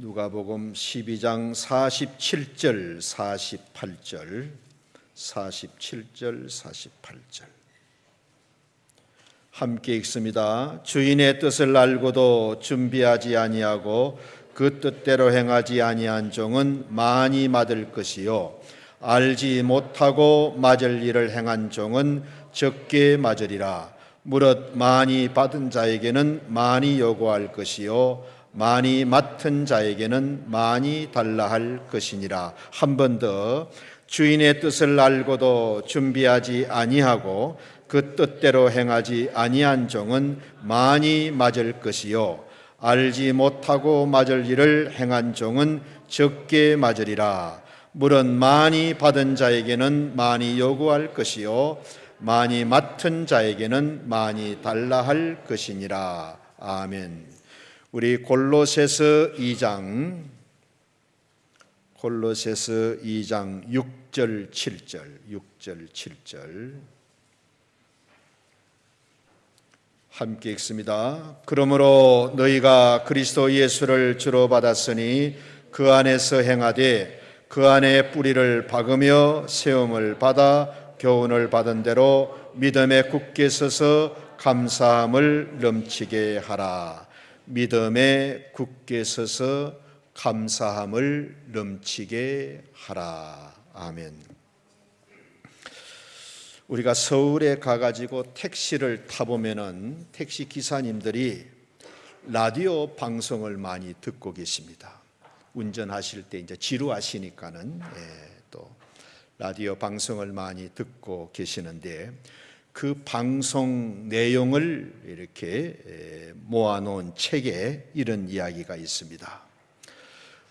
누가복음 12장 47절 48절 48절 함께 읽습니다. 주인의 뜻을 알고도 준비하지 아니하고 그 뜻대로 행하지 아니한 종은 많이 맞을 것이요 알지 못하고 맞을 일을 행한 종은 적게 맞으리라. 무릇 많이 받은 자에게는 많이 요구할 것이요 많이 맡은 자에게는 많이 달라 할 것이니라. 한 번 더. 주인의 뜻을 알고도 준비하지 아니하고 그 뜻대로 행하지 아니한 종은 많이 맞을 것이요 알지 못하고 맞을 일을 행한 종은 적게 맞으리라. 물은 많이 받은 자에게는 많이 요구할 것이요 많이 맡은 자에게는 많이 달라 할 것이니라. 아멘. 우리 골로새서 2장 6절 7절 함께 읽습니다. 그러므로 너희가 그리스도 예수를 주로 받았으니 그 안에서 행하되 그 안에 뿌리를 박으며 세움을 받아 교훈을 받은 대로 믿음에 굳게 서서 감사함을 넘치게 하라. 믿음에 굳게 서서 감사함을 넘치게 하라. 아멘. 우리가 서울에 가가지고 택시를 타보면은 택시 기사님들이 라디오 방송을 많이 듣고 계십니다. 운전하실 때 이제 지루하시니까는 또 라디오 방송을 많이 듣고 계시는데 그 방송 내용을 이렇게 모아놓은 책에 이런 이야기가 있습니다.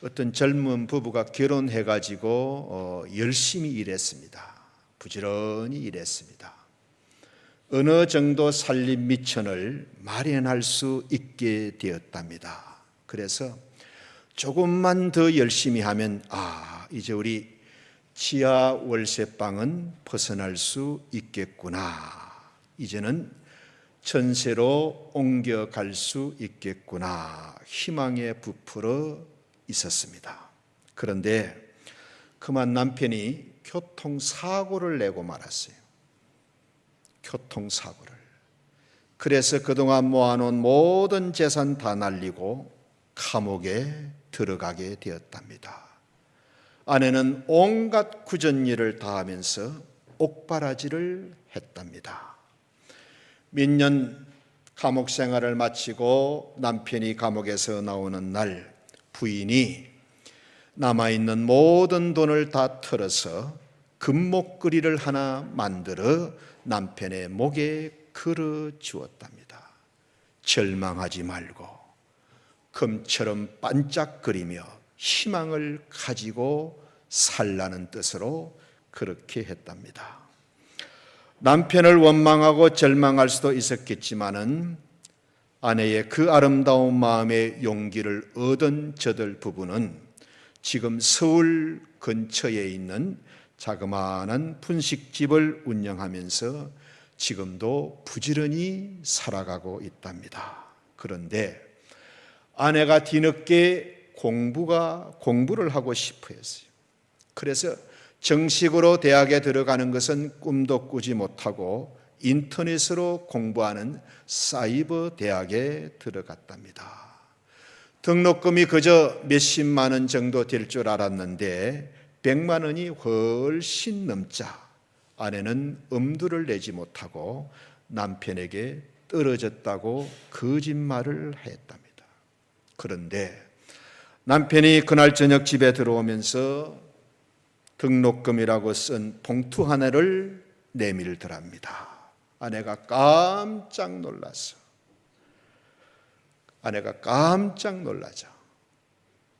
어떤 젊은 부부가 결혼해가지고 열심히 일했습니다. 부지런히 일했습니다. 어느 정도 살림 미천을 마련할 수 있게 되었답니다. 그래서 조금만 더 열심히 하면 이제 우리 지하 월세방은 벗어날 수 있겠구나. 이제는 전세로 옮겨갈 수 있겠구나. 희망에 부풀어 있었습니다. 그런데 그만 남편이 교통사고를 내고 말았어요. 교통사고를. 그래서 그동안 모아놓은 모든 재산 다 날리고 감옥에 들어가게 되었답니다. 아내는 온갖 굳은일을 다하면서 옥바라지를 했답니다. 몇 년 감옥 생활을 마치고 남편이 감옥에서 나오는 날 부인이 남아있는 모든 돈을 다 털어서 금목걸이를 하나 만들어 남편의 목에 걸어 주었답니다. 절망하지 말고 금처럼 반짝거리며 희망을 가지고 살라는 뜻으로 그렇게 했답니다. 남편을 원망하고 절망할 수도 있었겠지만은 아내의 그 아름다운 마음의 용기를 얻은 저들 부부는 지금 서울 근처에 있는 자그마한 분식집을 운영하면서 지금도 부지런히 살아가고 있답니다. 그런데 아내가 뒤늦게 공부를 하고 싶어 했어요. 그래서 정식으로 대학에 들어가는 것은 꿈도 꾸지 못하고 인터넷으로 공부하는 사이버 대학에 들어갔답니다. 등록금이 그저 몇십만 원 정도 될 줄 알았는데 100만 원이 훨씬 넘자 아내는 엄두를 내지 못하고 남편에게 떨어졌다고 거짓말을 했답니다. 그런데 남편이 그날 저녁 집에 들어오면서 등록금이라고 쓴 봉투 하나를 내밀더랍니다. 아내가 깜짝 놀라자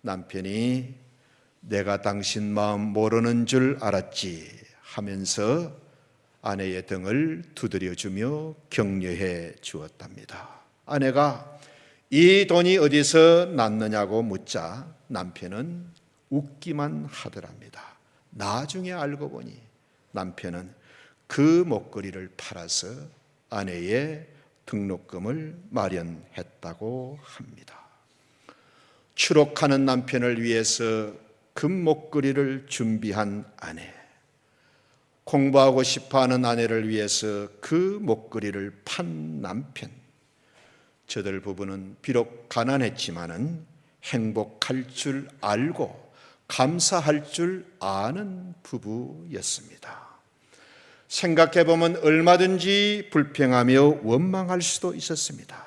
남편이 내가 당신 마음 모르는 줄 알았지 하면서 아내의 등을 두드려주며 격려해 주었답니다. 아내가 이 돈이 어디서 났느냐고 묻자 남편은 웃기만 하더랍니다. 나중에 알고 보니 남편은 그 목걸이를 팔아서 아내의 등록금을 마련했다고 합니다. 추록하는 남편을 위해서 금목걸이를 준비한 아내, 공부하고 싶어하는 아내를 위해서 그 목걸이를 판 남편. 저들 부부는 비록 가난했지만은 행복할 줄 알고 감사할 줄 아는 부부였습니다. 생각해보면 얼마든지 불평하며 원망할 수도 있었습니다.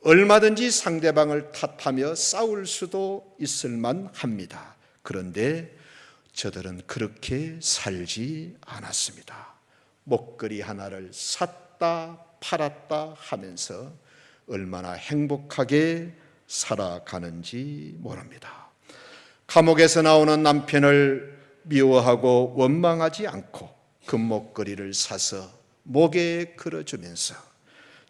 얼마든지 상대방을 탓하며 싸울 수도 있을 만합니다. 그런데 저들은 그렇게 살지 않았습니다. 목걸이 하나를 샀다 팔았다 하면서 얼마나 행복하게 살아가는지 모릅니다. 감옥에서 나오는 남편을 미워하고 원망하지 않고 금목걸이를 사서 목에 걸어주면서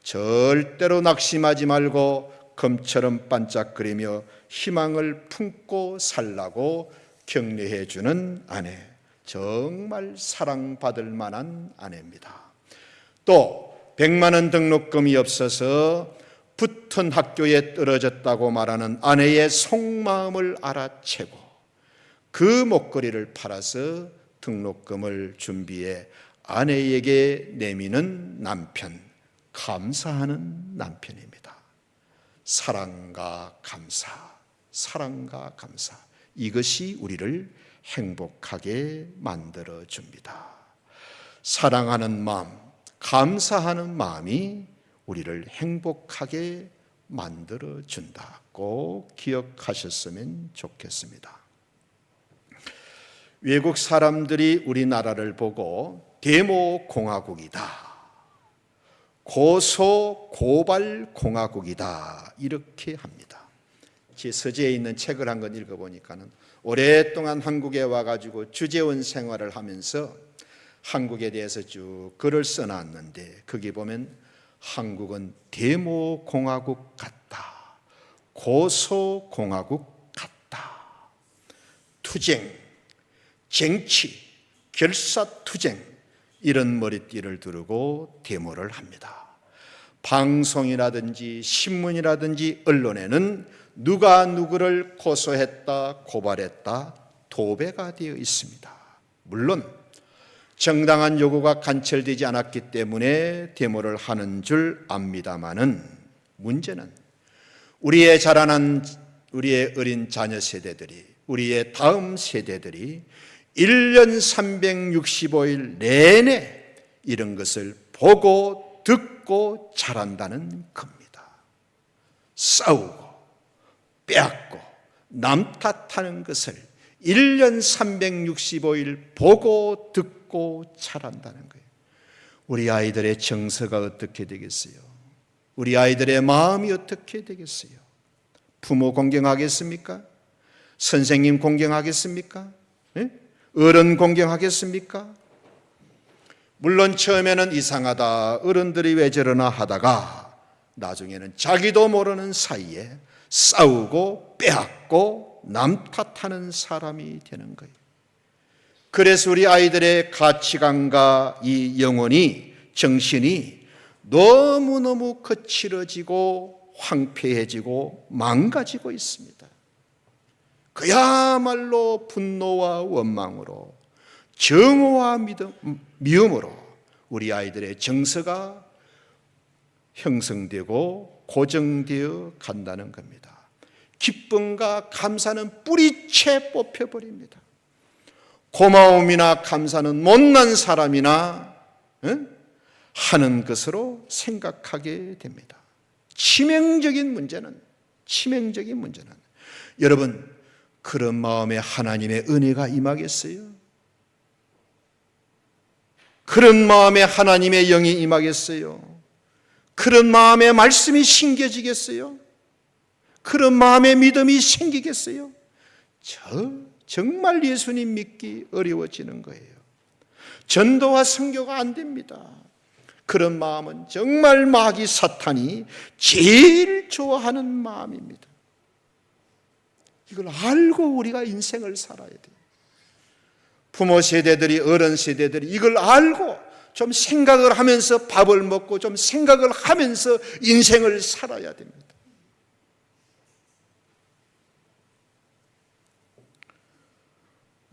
절대로 낙심하지 말고 검처럼 반짝거리며 희망을 품고 살라고 격려해 주는 아내, 정말 사랑받을 만한 아내입니다. 또 100만 원 등록금이 없어서 붙은 학교에 떨어졌다고 말하는 아내의 속마음을 알아채고 그 목걸이를 팔아서 등록금을 준비해 아내에게 내미는 남편, 감사하는 남편입니다. 사랑과 감사, 사랑과 감사, 이것이 우리를 행복하게 만들어줍니다. 사랑하는 마음, 감사하는 마음이 우리를 행복하게 만들어준다. 꼭 기억하셨으면 좋겠습니다. 외국 사람들이 우리나라를 보고 데모공화국이다, 고소고발공화국이다 이렇게 합니다. 제 서재에 있는 책을 한 권 읽어보니까는 오랫동안 한국에 와가지고 주재원 생활을 하면서 한국에 대해서 쭉 글을 써놨는데 거기 보면 한국은 데모공화국 같다, 고소공화국 같다, 투쟁, 쟁취, 결사투쟁 이런 머리띠를 두르고 데모를 합니다. 방송이라든지 신문이라든지 언론에는 누가 누구를 고소했다, 고발했다, 도배가 되어 있습니다. 물론 정당한 요구가 관철되지 않았기 때문에 데모를 하는 줄 압니다마는 문제는 우리의 자라난 우리의 어린 자녀 세대들이, 우리의 다음 세대들이 1년 365일 내내 이런 것을 보고 듣고 자란다는 겁니다. 싸우고 빼앗고 남 탓하는 것을 1년 365일 보고 듣고 자란다는 거예요. 우리 아이들의 정서가 어떻게 되겠어요? 우리 아이들의 마음이 어떻게 되겠어요? 부모 공경하겠습니까? 선생님 공경하겠습니까? 네? 어른 공경하겠습니까? 물론 처음에는 이상하다, 어른들이 왜 저러나 하다가 나중에는 자기도 모르는 사이에 싸우고 빼앗고 남 탓하는 사람이 되는 거예요. 그래서 우리 아이들의 가치관과 이 영혼이, 정신이 너무너무 거칠어지고 황폐해지고 망가지고 있습니다. 그야말로 분노와 원망으로, 정오와 미움으로 우리 아이들의 정서가 형성되고 고정되어 간다는 겁니다. 기쁨과 감사는 뿌리채 뽑혀버립니다. 고마움이나 감사는 못난 사람이나 하는 것으로 생각하게 됩니다. 치명적인 문제는 여러분, 그런 마음에 하나님의 은혜가 임하겠어요? 그런 마음에 하나님의 영이 임하겠어요? 그런 마음에 말씀이 심겨지겠어요? 그런 마음에 믿음이 생기겠어요? 정말 예수님 믿기 어려워지는 거예요. 전도와 선교가 안 됩니다. 그런 마음은 정말 마귀 사탄이 제일 좋아하는 마음입니다. 이걸 알고 우리가 인생을 살아야 돼요. 부모 세대들이, 어른 세대들이 이걸 알고 좀 생각을 하면서 밥을 먹고 좀 생각을 하면서 인생을 살아야 됩니다.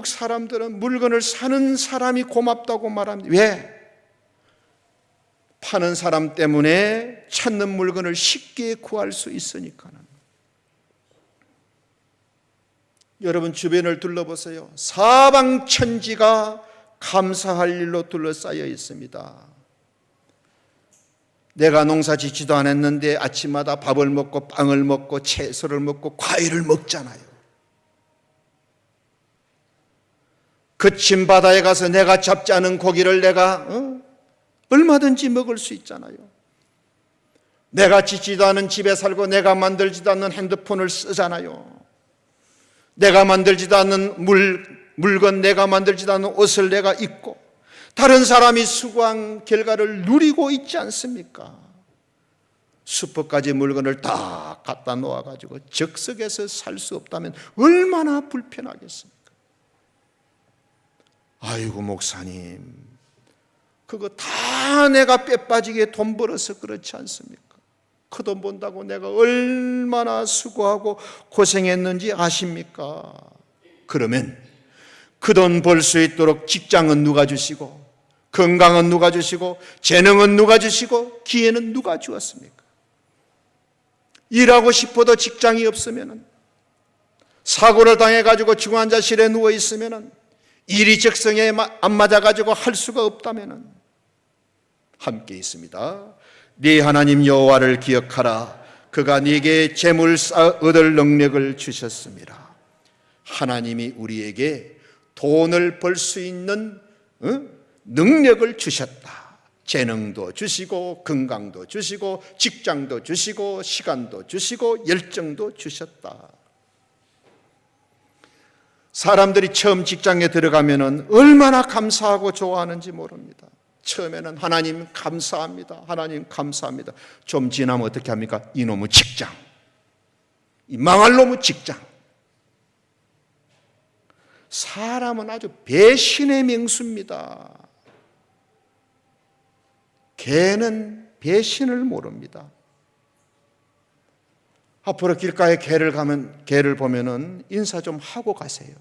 한국 사람들은 물건을 사는 사람이 고맙다고 말합니다. 왜? 파는 사람 때문에 찾는 물건을 쉽게 구할 수 있으니까는. 여러분 주변을 둘러보세요. 사방천지가 감사할 일로 둘러싸여 있습니다. 내가 농사 짓지도 않았는데 아침마다 밥을 먹고 빵을 먹고 채소를 먹고 과일을 먹잖아요. 그친 바다에 가서 내가 잡지 않은 고기를 내가 얼마든지 먹을 수 있잖아요. 내가 짓지도 않은 집에 살고 내가 만들지도 않는 핸드폰을 쓰잖아요. 내가 만들지도 않는 물건, 내가 만들지도 않는 옷을 내가 입고 다른 사람이 수고한 결과를 누리고 있지 않습니까? 슈퍼까지 물건을 다 갖다 놓아가지고 적석에서 살 수 없다면 얼마나 불편하겠습니까? 아이고 목사님, 그거 다 내가 빼빠지게 돈 벌어서 그렇지 않습니까? 그 돈 번다고 내가 얼마나 수고하고 고생했는지 아십니까? 그러면 그 돈 벌 수 있도록 직장은 누가 주시고, 건강은 누가 주시고, 재능은 누가 주시고, 기회는 누가 주었습니까? 일하고 싶어도 직장이 없으면, 사고를 당해가지고 중환자실에 누워있으면, 일이 적성에 안 맞아가지고 할 수가 없다면, 함께 있습니다. 네 하나님 여호와를 기억하라. 그가 네게 재물 쌓아 얻을 능력을 주셨습니다. 하나님이 우리에게 돈을 벌 수 있는 능력을 주셨다. 재능도 주시고 건강도 주시고 직장도 주시고 시간도 주시고 열정도 주셨다. 사람들이 처음 직장에 들어가면 얼마나 감사하고 좋아하는지 모릅니다. 처음에는 하나님 감사합니다. 하나님 감사합니다. 좀 지나면 어떻게 합니까? 이놈의 직장, 이 망할 놈의 직장. 사람은 아주 배신의 명수입니다. 개는 배신을 모릅니다. 앞으로 길가에 개를 보면은 인사 좀 하고 가세요.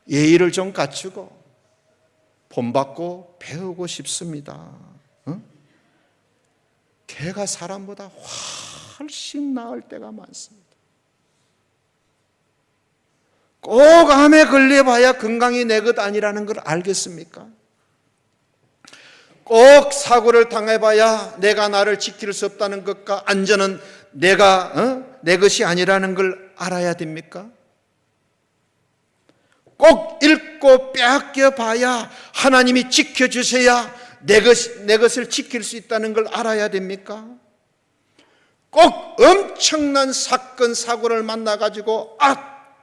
예의를 좀 갖추고 본받고 배우고 싶습니다. 개가 사람보다 훨씬 나을 때가 많습니다. 꼭 암에 걸려봐야 건강이 내 것 아니라는 걸 알겠습니까? 꼭 사고를 당해봐야 내가 나를 지킬 수 없다는 것과 안전은 내 것이 아니라는 걸 알아야 됩니까? 꼭 잃고 빼앗겨 봐야 하나님이 지켜주셔야 내 것을 지킬 수 있다는 걸 알아야 됩니까? 꼭 엄청난 사건 사고를 만나가지고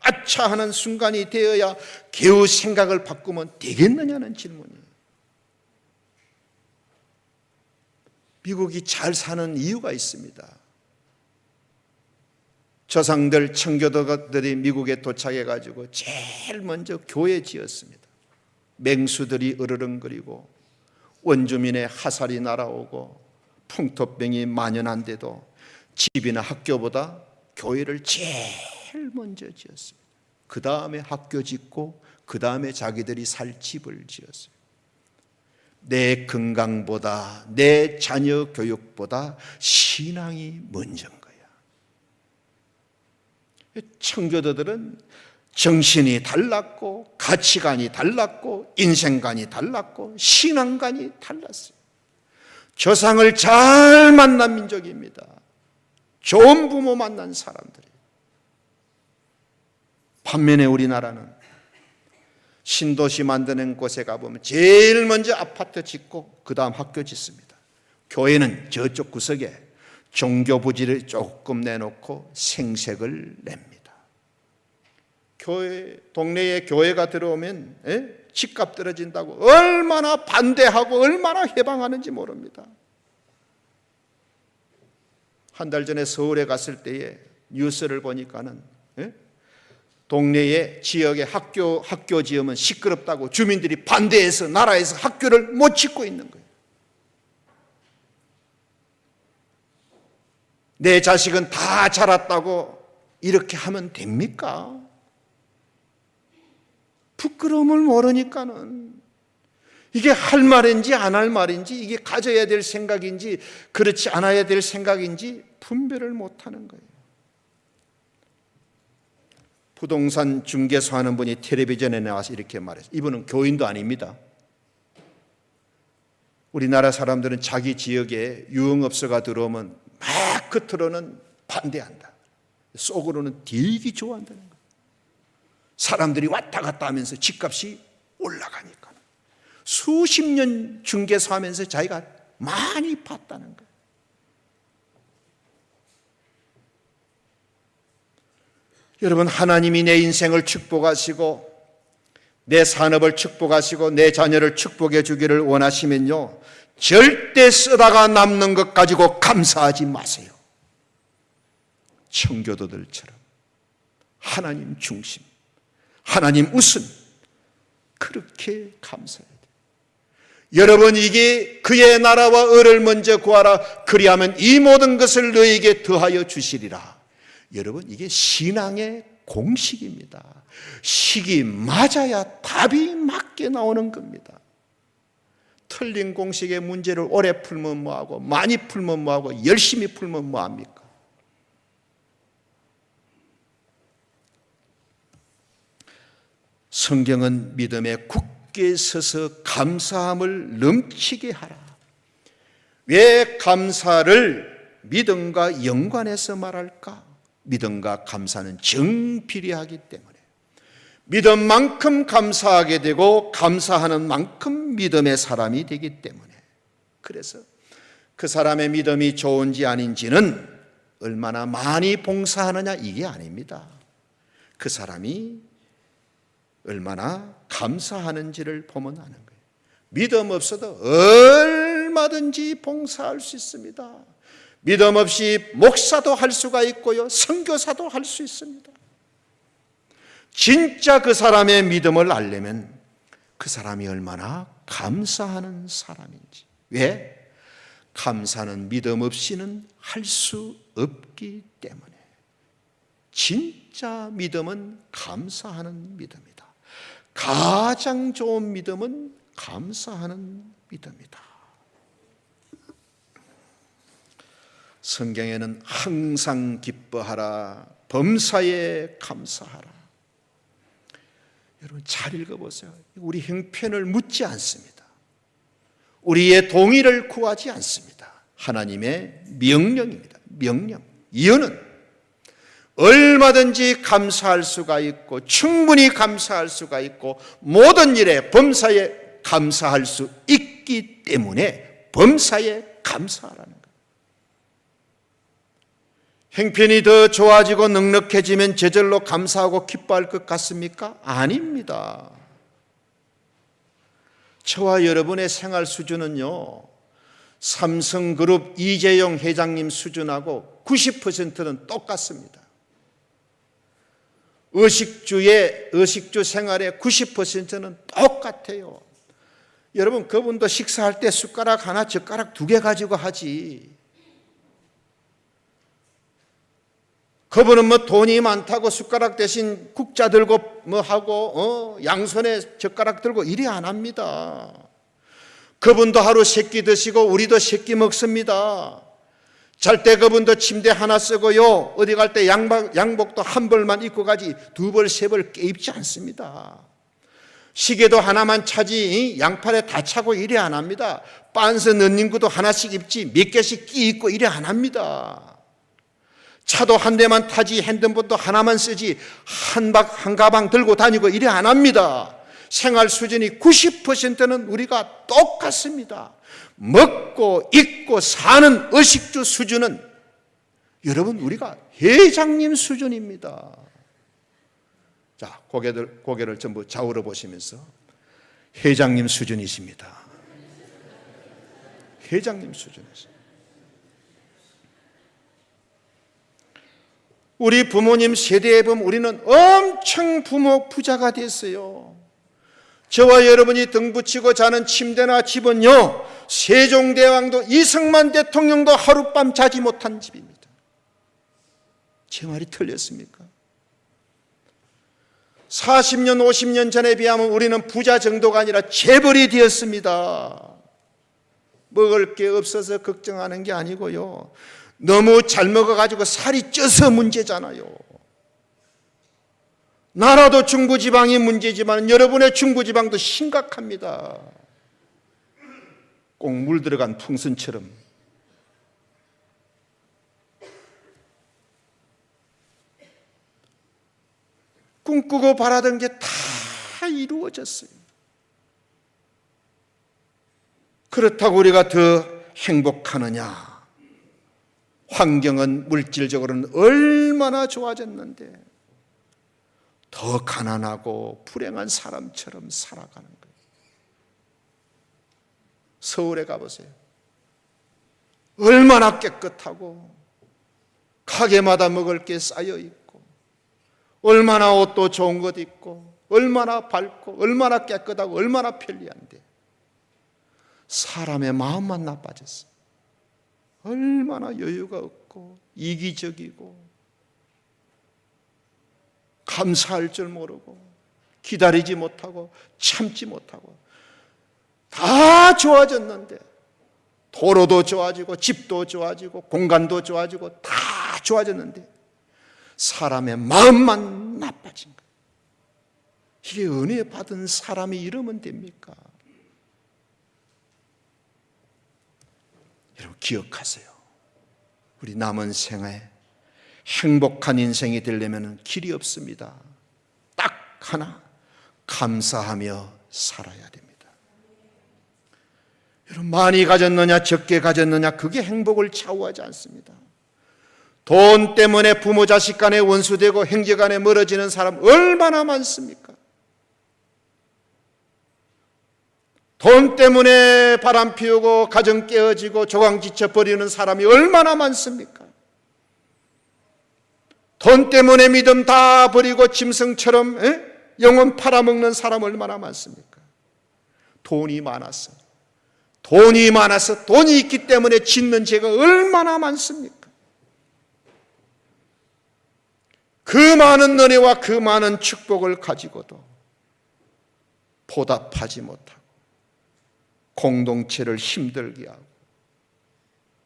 아차 하는 순간이 되어야 겨우 생각을 바꾸면 되겠느냐는 질문이에요. 미국이 잘 사는 이유가 있습니다. 조상들, 청교도들이 미국에 도착해가지고 제일 먼저 교회 지었습니다. 맹수들이 으르렁거리고 원주민의 화살이 날아오고 풍토병이 만연한데도 집이나 학교보다 교회를 제일 먼저 지었습니다. 그 다음에 학교 짓고 그 다음에 자기들이 살 집을 지었어요. 내 건강보다 내 자녀 교육보다 신앙이 먼저인 거야. 청교도들은 정신이 달랐고 가치관이 달랐고 인생관이 달랐고 신앙관이 달랐어요. 조상을 잘 만난 민족입니다. 좋은 부모 만난 사람들이에요. 반면에 우리나라는 신도시 만드는 곳에 가보면 제일 먼저 아파트 짓고 그 다음 학교 짓습니다. 교회는 저쪽 구석에 종교 부지를 조금 내놓고 생색을 냅니다. 동네에 교회가 들어오면 집값 떨어진다고 얼마나 반대하고 얼마나 해방하는지 모릅니다. 한 달 전에 서울에 갔을 때에 뉴스를 보니까는 동네의 지역의 학교 지으면 시끄럽다고 주민들이 반대해서 나라에서 학교를 못 짓고 있는 거예요. 내 자식은 다 자랐다고 이렇게 하면 됩니까? 부끄러움을 모르니까는 이게 할 말인지 안 할 말인지, 이게 가져야 될 생각인지 그렇지 않아야 될 생각인지 분별을 못하는 거예요. 부동산 중개소 하는 분이 텔레비전에 나와서 이렇게 말했어요. 이분은 교인도 아닙니다. 우리나라 사람들은 자기 지역에 유흥업소가 들어오면 막 겉으로는 반대한다, 속으로는 되게 좋아한다는 거예요. 사람들이 왔다 갔다 하면서 집값이 올라가니까 수십 년 중개소 하면서 자기가 많이 봤다는 거예요. 여러분, 하나님이 내 인생을 축복하시고 내 산업을 축복하시고 내 자녀를 축복해 주기를 원하시면요, 절대 쓰다가 남는 것 가지고 감사하지 마세요. 청교도들처럼 하나님 중심, 하나님 우선, 그렇게 감사해야 돼요. 여러분, 이게 그의 나라와 의를 먼저 구하라, 그리하면 이 모든 것을 너에게 더하여 주시리라. 여러분, 이게 신앙의 공식입니다. 식이 맞아야 답이 맞게 나오는 겁니다. 틀린 공식의 문제를 오래 풀면 뭐하고, 많이 풀면 뭐하고, 열심히 풀면 뭐합니까? 성경은 믿음에 굳게 서서 감사함을 넘치게 하라. 왜 감사를 믿음과 연관해서 말할까? 믿음과 감사는 정비례하기 때문에, 믿음만큼 감사하게 되고 감사하는 만큼 믿음의 사람이 되기 때문에, 그래서 그 사람의 믿음이 좋은지 아닌지는 얼마나 많이 봉사하느냐 이게 아닙니다. 그 사람이 얼마나 감사하는지를 보면 아는 거예요. 믿음 없어도 얼마든지 봉사할 수 있습니다. 믿음 없이 목사도 할 수가 있고요, 선교사도 할 수 있습니다. 진짜 그 사람의 믿음을 알려면 그 사람이 얼마나 감사하는 사람인지. 왜? 감사는 믿음 없이는 할 수 없기 때문에. 진짜 믿음은 감사하는 믿음이다. 가장 좋은 믿음은 감사하는 믿음이다. 성경에는 항상 기뻐하라, 범사에 감사하라. 여러분, 잘 읽어보세요. 우리 형편을 묻지 않습니다. 우리의 동의를 구하지 않습니다. 하나님의 명령입니다. 명령. 이유는 얼마든지 감사할 수가 있고 충분히 감사할 수가 있고 모든 일에 범사에 감사할 수 있기 때문에 범사에 감사하라는 거예요. 형편이 더 좋아지고 넉넉해지면 저절로 감사하고 기뻐할 것 같습니까? 아닙니다. 저와 여러분의 생활 수준은요, 삼성그룹 이재용 회장님 수준하고 90%는 똑같습니다. 의식주 생활의 90%는 똑같아요. 여러분, 그분도 식사할 때 숟가락 하나, 젓가락 2개 가지고 하지. 그분은 뭐 돈이 많다고 숟가락 대신 국자 들고 뭐 하고 양손에 젓가락 들고 이래 안 합니다. 그분도 하루 3끼 드시고 우리도 3끼 먹습니다. 잘 때 그분도 침대 하나 쓰고요, 어디 갈 때 양복도 한 벌만 입고 가지 2벌 3벌 깨입지 않습니다. 시계도 하나만 차지 양팔에 다 차고 이래 안 합니다. 빤스 런닝구도 하나씩 입지 몇 개씩 끼 입고 이래 안 합니다. 차도 한 대만 타지 핸드폰도 하나만 쓰지 한 가방 들고 다니고 이래 안 합니다. 생활 수준이 90%는 우리가 똑같습니다. 먹고 입고 사는 의식주 수준은 여러분 우리가 회장님 수준입니다. 자, 고개를 전부 좌우로 보시면서 회장님 수준이십니다. 회장님 수준이십니다. 우리 부모님 세대에 보면 우리는 엄청 부자가 됐어요. 저와 여러분이 등붙이고 자는 침대나 집은요, 세종대왕도 이승만 대통령도 하룻밤 자지 못한 집입니다. 제 말이 틀렸습니까? 40년, 50년 전에 비하면 우리는 부자 정도가 아니라 재벌이 되었습니다. 먹을 게 없어서 걱정하는 게 아니고요. 너무 잘 먹어가지고 살이 쪄서 문제잖아요. 나라도 중부지방이 문제지만 여러분의 중부지방도 심각합니다. 꼭 물 들어간 풍선처럼. 꿈꾸고 바라던 게 다 이루어졌어요. 그렇다고 우리가 더 행복하느냐? 환경은 물질적으로는 얼마나 좋아졌는데 더 가난하고 불행한 사람처럼 살아가는 거예요. 서울에 가보세요. 얼마나 깨끗하고 가게마다 먹을 게 쌓여 있고 얼마나 옷도 좋은 것 입고 얼마나 밝고 얼마나 깨끗하고 얼마나 편리한데 사람의 마음만 나빠졌어요. 얼마나 여유가 없고 이기적이고 감사할 줄 모르고 기다리지 못하고 참지 못하고 다 좋아졌는데 도로도 좋아지고 집도 좋아지고 공간도 좋아지고 다 좋아졌는데 사람의 마음만 나빠진 거예요. 이게 은혜 받은 사람이 이러면 됩니까? 여러분 기억하세요. 우리 남은 생에 행복한 인생이 되려면 길이 없습니다. 딱 하나, 감사하며 살아야 됩니다. 여러분 많이 가졌느냐 적게 가졌느냐 그게 행복을 좌우하지 않습니다. 돈 때문에 부모 자식 간에 원수되고 형제 간에 멀어지는 사람 얼마나 많습니까? 돈 때문에 바람 피우고 가정 깨어지고 조강지쳐 버리는 사람이 얼마나 많습니까? 돈 때문에 믿음 다 버리고 짐승처럼 영혼 팔아먹는 사람 얼마나 많습니까? 돈이 많아서 돈이 있기 때문에 짓는 죄가 얼마나 많습니까? 그 많은 은혜와 그 많은 축복을 가지고도 보답하지 못하고 공동체를 힘들게 하고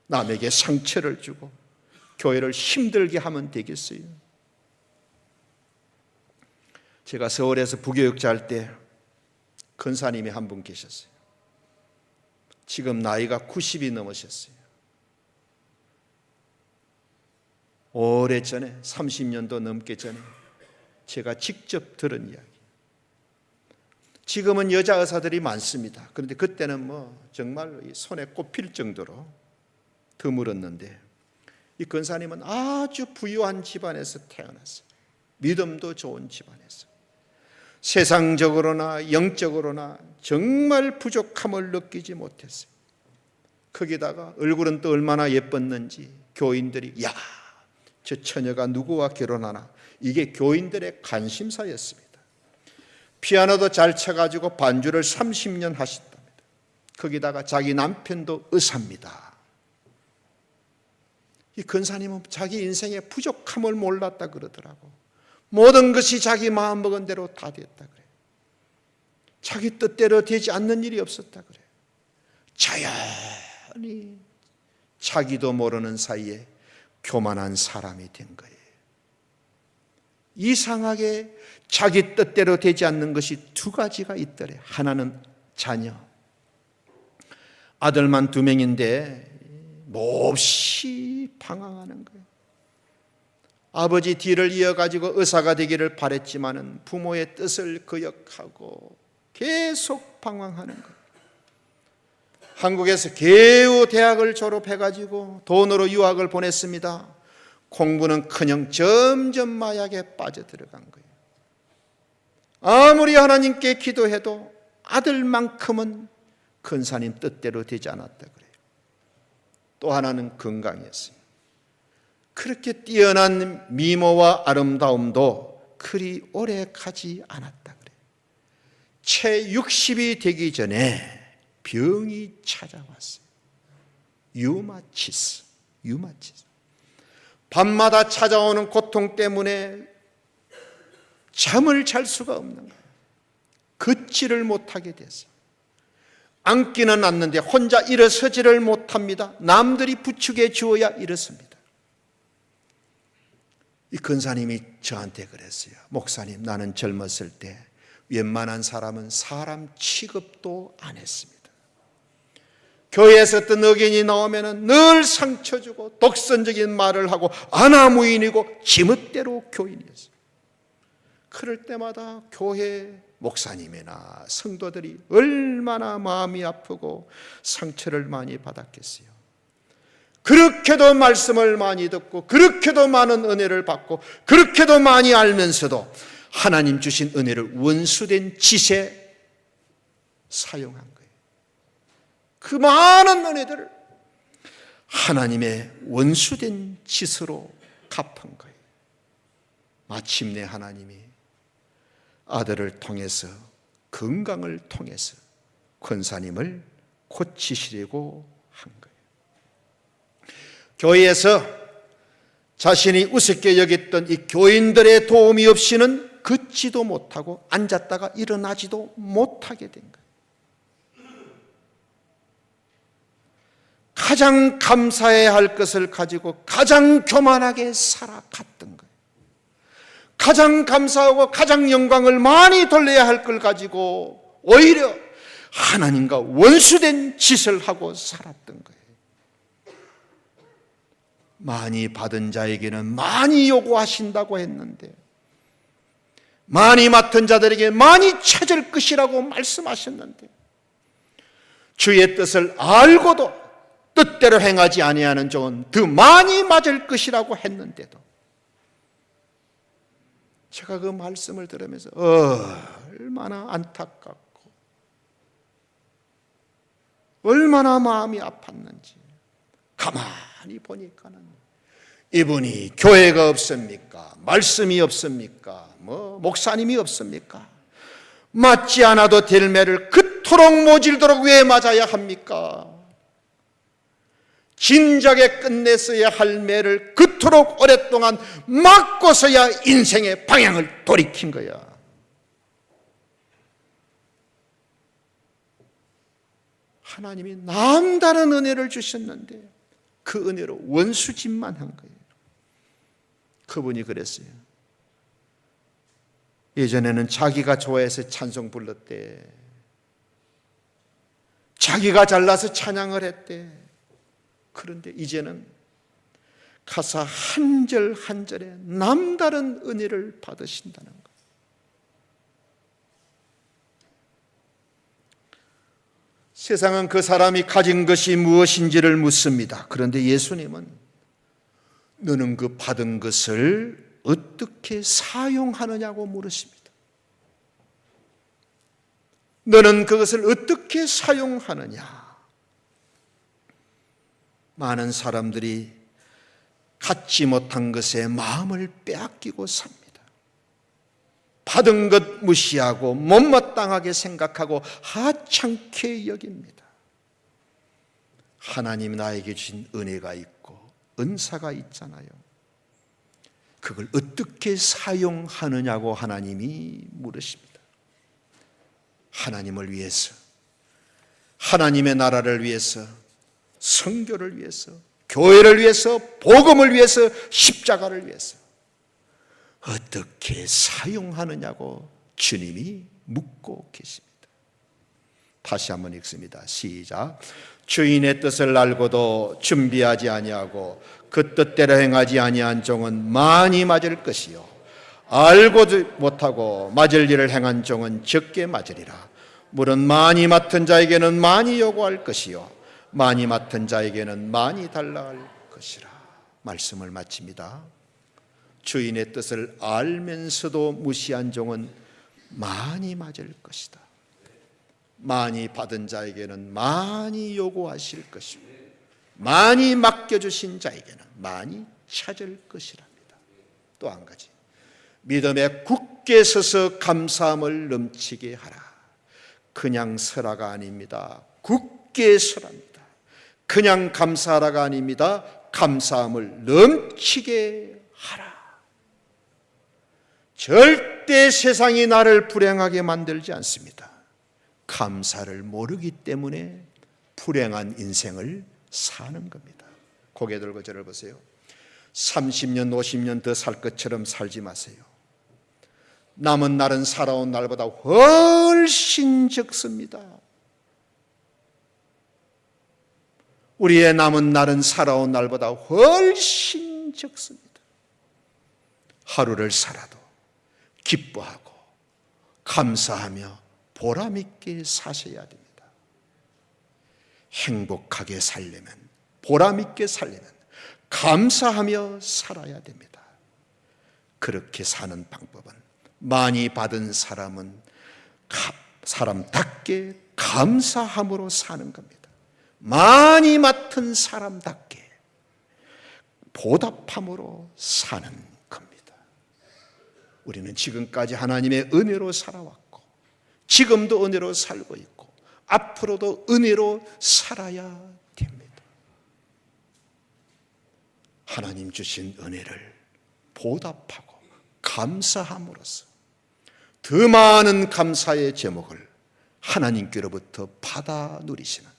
남에게 상처를 주고 교회를 힘들게 하면 되겠어요? 제가 서울에서 부교육자 할 때 근사님이 한 분 계셨어요. 지금 나이가 90이 넘으셨어요. 오래전에 30년도 넘게 전에 제가 직접 들은 이야기. 지금은 여자 의사들이 많습니다. 그런데 그때는 정말 손에 꼽힐 정도로 드물었는데 이 근사님은 아주 부유한 집안에서 태어났어요. 믿음도 좋은 집안에서 세상적으로나 영적으로나 정말 부족함을 느끼지 못했어요. 거기다가 얼굴은 또 얼마나 예뻤는지 교인들이 야, 저 처녀가 누구와 결혼하나 이게 교인들의 관심사였습니다. 피아노도 잘 쳐가지고 반주를 30년 하셨답니다. 거기다가 자기 남편도 의사입니다. 이 근사님은 자기 인생의 부족함을 몰랐다 그러더라고. 모든 것이 자기 마음먹은 대로 다 됐다 그래. 자기 뜻대로 되지 않는 일이 없었다 그래. 자연히 자기도 모르는 사이에 교만한 사람이 된 거예요. 이상하게 자기 뜻대로 되지 않는 것이 두 가지가 있더래. 하나는 자녀. 아들만 2명인데 몹시 방황하는 거예요. 아버지 뒤를 이어가지고 의사가 되기를 바랬지만은 부모의 뜻을 거역하고 계속 방황하는 거예요. 한국에서 겨우 대학을 졸업해가지고 돈으로 유학을 보냈습니다. 공부는커녕 점점 마약에 빠져들어간 거예요. 아무리 하나님께 기도해도 아들만큼은 근사님 뜻대로 되지 않았다 그래요. 또 하나는 건강이었어요. 그렇게 뛰어난 미모와 아름다움도 그리 오래 가지 않았다 그래요. 채 60이 되기 전에 병이 찾아왔어요. 유마티스. 밤마다 찾아오는 고통 때문에 잠을 잘 수가 없는 거예요. 걷지를 못하게 돼서. 앉기는 앉는데 혼자 일어서지를 못합니다. 남들이 부축해 주어야 일어섭니다. 이 근사님이 저한테 그랬어요. 목사님, 나는 젊었을 때 웬만한 사람은 사람 취급도 안 했습니다. 교회에서 어떤 의견이 나오면 늘 상처 주고 독선적인 말을 하고 아나무인이고 지멋대로 교인이었어요. 그럴 때마다 교회 목사님이나 성도들이 얼마나 마음이 아프고 상처를 많이 받았겠어요. 그렇게도 말씀을 많이 듣고 그렇게도 많은 은혜를 받고 그렇게도 많이 알면서도 하나님 주신 은혜를 원수된 짓에 사용한 거예요. 그 많은 은혜들을 하나님의 원수된 짓으로 갚은 거예요. 마침내 하나님이 아들을 통해서, 건강을 통해서 권사님을 고치시려고 한 거예요. 교회에서 자신이 우습게 여겼던 이 교인들의 도움이 없이는 걷지도 못하고 앉았다가 일어나지도 못하게 된 거예요. 가장 감사해야 할 것을 가지고 가장 교만하게 살아갔던 거예요. 가장 감사하고 가장 영광을 많이 돌려야 할 걸 가지고 오히려 하나님과 원수된 짓을 하고 살았던 거예요. 많이 받은 자에게는 많이 요구하신다고 했는데 많이 맡은 자들에게 많이 찾을 것이라고 말씀하셨는데 주의 뜻을 알고도 뜻대로 행하지 아니하는 종은 더 많이 맞을 것이라고 했는데도 제가 그 말씀을 들으면서 얼마나 안타깝고 얼마나 마음이 아팠는지 가만히 보니까는 이분이 교회가 없습니까? 말씀이 없습니까? 목사님이 없습니까? 맞지 않아도 될 매를 그토록 모질도록 왜 맞아야 합니까? 진작에 끝냈어야 할 매를 그토록 오랫동안 맞고서야 인생의 방향을 돌이킨 거야. 하나님이 남다른 은혜를 주셨는데 그 은혜로 원수짓만 한 거예요. 그분이 그랬어요. 예전에는 자기가 좋아해서 찬송 불렀대. 자기가 잘나서 찬양을 했대. 그런데 이제는 가사 한 절 한 절에 남다른 은혜를 받으신다는 거예요. 세상은 그 사람이 가진 것이 무엇인지를 묻습니다. 그런데 예수님은 너는 그 받은 것을 어떻게 사용하느냐고 물으십니다. 너는 그것을 어떻게 사용하느냐? 많은 사람들이 갖지 못한 것에 마음을 빼앗기고 삽니다. 받은 것 무시하고 못마땅하게 생각하고 하찮게 여깁니다. 하나님 나에게 주신 은혜가 있고 은사가 있잖아요. 그걸 어떻게 사용하느냐고 하나님이 물으십니다. 하나님을 위해서, 하나님의 나라를 위해서, 선교를 위해서, 교회를 위해서, 복음을 위해서, 십자가를 위해서 어떻게 사용하느냐고 주님이 묻고 계십니다. 다시 한번 읽습니다. 시작. 주인의 뜻을 알고도 준비하지 아니하고 그 뜻대로 행하지 아니한 종은 많이 맞을 것이요 알고도 못하고 맞을 일을 행한 종은 적게 맞으리라. 물은 많이 맡은 자에게는 많이 요구할 것이요 많이 맡은 자에게는 많이 달라 할 것이라. 말씀을 마칩니다. 주인의 뜻을 알면서도 무시한 종은 많이 맞을 것이다. 많이 받은 자에게는 많이 요구하실 것이고 많이 맡겨주신 자에게는 많이 찾을 것이랍니다. 또 한 가지, 믿음에 굳게 서서 감사함을 넘치게 하라. 그냥 서라가 아닙니다. 굳게 서랍니다. 그냥 감사하라가 아닙니다. 감사함을 넘치게 하라. 절대 세상이 나를 불행하게 만들지 않습니다. 감사를 모르기 때문에 불행한 인생을 사는 겁니다. 고개 들고 저를 보세요. 30년, 50년 더 살 것처럼 살지 마세요. 남은 날은 살아온 날보다 훨씬 적습니다. 우리의 남은 날은 살아온 날보다 훨씬 적습니다. 하루를 살아도 기뻐하고 감사하며 보람 있게 사셔야 됩니다. 행복하게 살려면, 보람 있게 살려면 감사하며 살아야 됩니다. 그렇게 사는 방법은 많이 받은 사람은 사람답게 감사함으로 사는 겁니다. 많이 맡은 사람답게 보답함으로 사는 겁니다. 우리는 지금까지 하나님의 은혜로 살아왔고, 지금도 은혜로 살고 있고, 앞으로도 은혜로 살아야 됩니다. 하나님 주신 은혜를 보답하고 감사함으로써 더 많은 감사의 제목을 하나님께로부터 받아 누리시는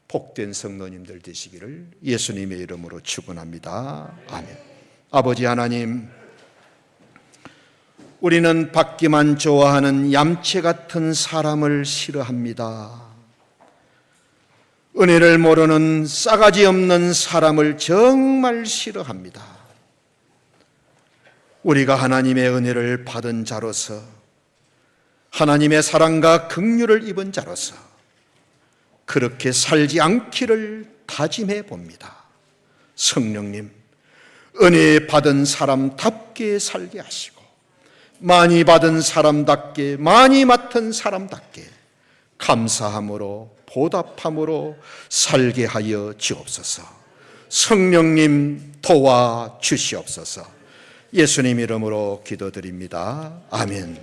복된 성도님들 되시기를 예수님의 이름으로 축원합니다. 아멘. 아버지 하나님, 우리는 받기만 좋아하는 얌체 같은 사람을 싫어합니다. 은혜를 모르는 싸가지 없는 사람을 정말 싫어합니다. 우리가 하나님의 은혜를 받은 자로서, 하나님의 사랑과 긍휼을 입은 자로서 그렇게 살지 않기를 다짐해 봅니다. 성령님, 은혜 받은 사람답게 살게 하시고, 많이 받은 사람답게, 많이 맡은 사람답게 감사함으로 보답함으로 살게 하여 주옵소서. 성령님 도와 주시옵소서. 예수님 이름으로 기도드립니다. 아멘.